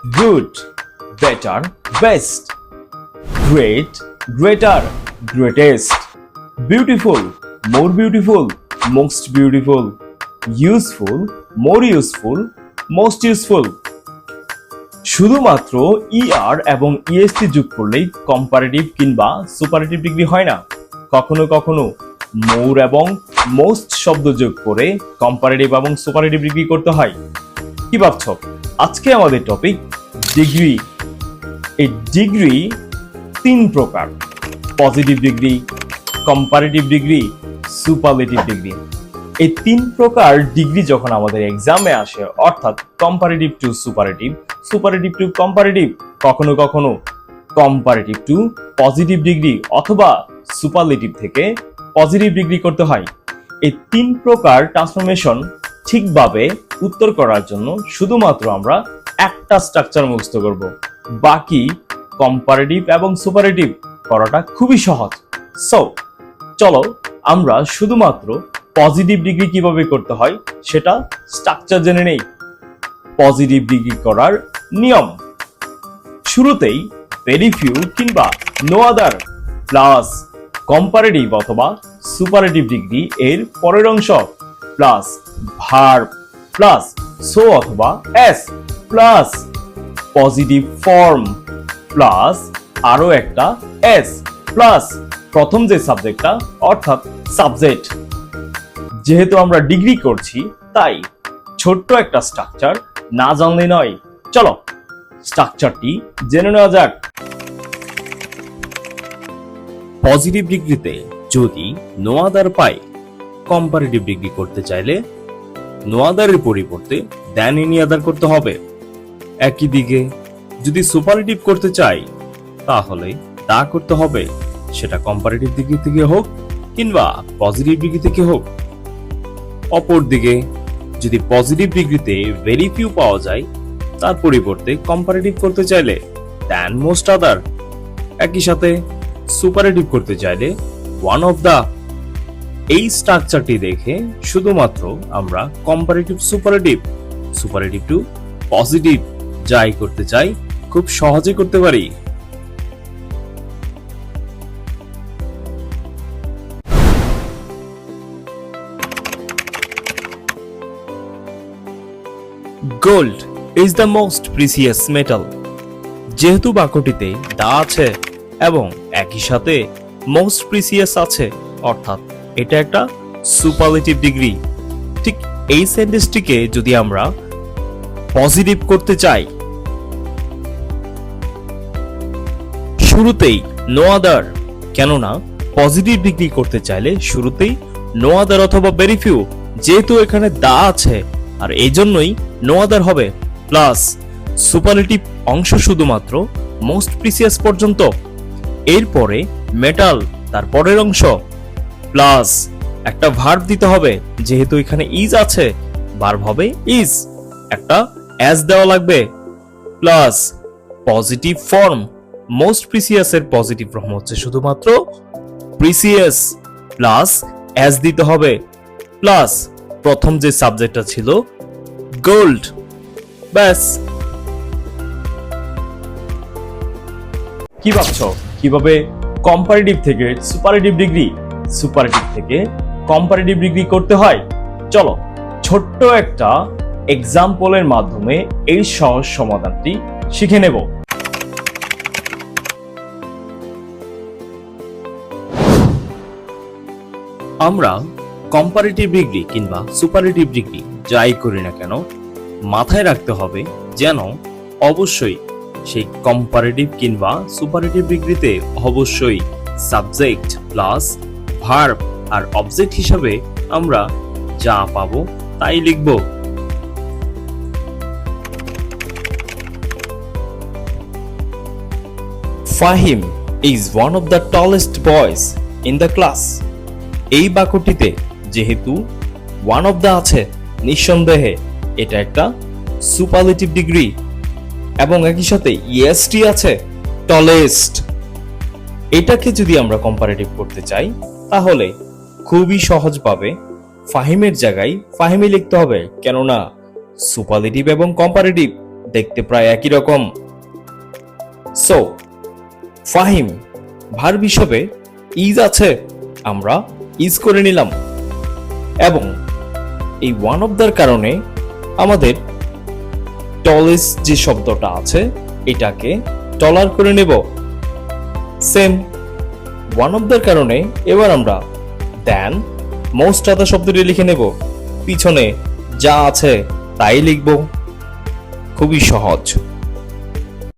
good, better, best, great, greater, greatest, beautiful, more beautiful, most beautiful, useful, more useful, most useful. শুধুমাত্র ER এবং EST যোগ করলেই comparative কিংবা superlative degree হয় না। কখনো কখনো মোর এবং মোস্ট শব্দ যোগ করে কম্পারেটিভ এবং সুপারলেটিভ ডিগ্রি করতে হয়। কি ভাবছো? আজকে আমাদের টপিক ডিগ্রি। এই ডিগ্রি তিন প্রকার: positive degree, comparative degree, superlative degree. এই তিন প্রকার ডিগ্রি যখন আমাদের এক্সামে আসে, অর্থাৎ comparative two superlative, superlative to comparative, কখনো কখনো কম্পারেটিভ টু পজিটিভ ডিগ্রি অথবা সুপারলেটিভ থেকে পজিটিভ ডিগ্রি করতে হয়। এই তিন প্রকার ট্রান্সফরমেশন ঠিকভাবে উত্তর করার জন্য শুধুমাত্র আমরা একটা স্ট্রাকচার মুখস্থ করব, বাকি কম্পারেটিভ এবং সুপারলেটিভ করাটা খুবই সহজ। সো চলো আমরা শুধুমাত্র পজিটিভ ডিগ্রি কিভাবে করতে হয় সেটা স্ট্রাকচার জেনে নেই। পজিটিভ ডিগ্রি করার নিয়ম: শুরুতেই ভেরি ফিউ কিংবা নো আদার প্লাস কম্পারেটিভ অথবা সুপারলেটিভ ডিগ্রি এর পরের অংশ প্লাস ভার্ব প্লাস সো অথবা S plus positive form plus আরো একটা এস প্লাস প্রথম যে সাবজেক্টটা অর্থাৎ সাবজেক্ট। যেহেতু আমরা ডিগ্রি করছি তাই ছোট্ট একটা স্ট্রাকচার না জানলে নয়। চলো স্ট্রাকচারটি জেনে নেওয়া যাক। পজিটিভ ডিগ্রিতে যদি নো আদার পাই, কম্পারেটিভ ডিগ্রি করতে চাইলে নো আদারের পরিবর্তে দেন এনি আদার করতে হবে। একই দিকে যদি সুপারলেটিভ করতে চাই তাহলে তা করতে হবে, সেটা কম্পারেটিভ ডিগ্রি থেকে হোক কিংবা পজিটিভ ডিগ্রি থেকে হোক। অপরদিকে যদি পজিটিভ ডিগ্রিতে ভেরি ফিউ পাওয়া যায়, তার পরিবর্তে কম্পারেটিভ করতে চাইলে দেন মোস্ট আদার। একই সাথে সুপারলেটিভ করতে চাইলে ওয়ান অফ দা। এই স্ট্রাকচারটি দেখে শুধুমাত্র আমরা comparative superlative, superlative to positive যাই করতে চাই খুব সহজে করতে পারি। Gold is the most precious metal. যেহেতু বাক্যটিতে দা আছে এবং একই সাথে মোস্ট প্রিসিয়াস আছে, অর্থাৎ এটা একটা সুপারলেটিভ ডিগ্রি। ঠিক এই সেন্টেন্সটিকে যদি আমরা পজিটিভ করতে চাই, শুরুতেই নো আদার, কেননা পজিটিভ ডিগ্রি করতে চাইলে শুরুতেই নো আদার অথবা ভেরি ফিউ, যেহেতু এখানে দা আছে আর এই জন্যই নো আদার হবে, প্লাস সুপারলেটিভ অংশ শুধুমাত্র মোস্ট প্রিসিয়াস পর্যন্ত, এরপরে মেটাল তার পরের অংশ, প্লাস একটা ভার্ব দিতে হবে, যেহেতু এখানে ইজ আছে ভার্ব হবে ইজ, একটা অ্যাজ দেওয়া লাগবে, plus positive form. Most precious এর পজিটিভ ফর্ম হচ্ছে শুধুমাত্র প্রিসিয়াস, প্লাস অ্যাজ দিতে হবে, প্লাস প্রথম যে সাবজেক্টটা ছিল গোল্ড। ব্যাস। কি ভাবছো কিভাবে কম্পারেটিভ থেকে সুপারলেটিভ ডিগ্রি, সুপারলেটিভ থেকে কম্পারেটিভ ডিগ্রি করতে হয়? চলো ছোট্ট একটা এক্সাম্পলের মাধ্যমে এই সহজ সমাধানটি শিখে নেব। আমরা কম্পারেটিভ ডিগ্রি কিংবা সুপারলেটিভ ডিগ্রি যাই করি না কেন মাথায় রাখতে হবে যেন অবশ্যই সেই কম্পারেটিভ কিংবা সুপারলেটিভ ডিগ্রিতে অবশ্যই সাবজেক্ট প্লাস ভার্ব আর অবজেক্ট হিসাবে আমরা যা পাবো তাই লিখব। Fahim is one of the tallest boys in the class. এই বাক্যটিতে যেহেতু ওয়ান অফ দা আছে, নিঃসন্দেহে এটা একটা সুপারলেটিভ ডিগ্রি এবং একই সাথে ইএসটি আছে, টলেস্ট। এটাকে যদি আমরা কম্পারেটিভ করতে চাই তাহলে খুবই সহজভাবে ফাহিমের জায়গায় ফাহিমি লিখতে হবে, কেননা সুপারলেটিভ এবং কম্পারেটিভ দেখতে প্রায় একই রকম। সো ফাহিম ভার্ব হিসেবে ইজ আছে, আমরা ইজ করে নিলাম, এবং এই ওয়ান অফ দার কারণে আমাদের টলেস যে শব্দটা আছে এটাকে টলার করে নেব। সেম ওয়ান অফ দার কারণে এবার আমরা দেন মোস্ট আদার শব্দটি লিখে নেব, পিছনে যা আছে তাই লিখব। খুবই সহজ।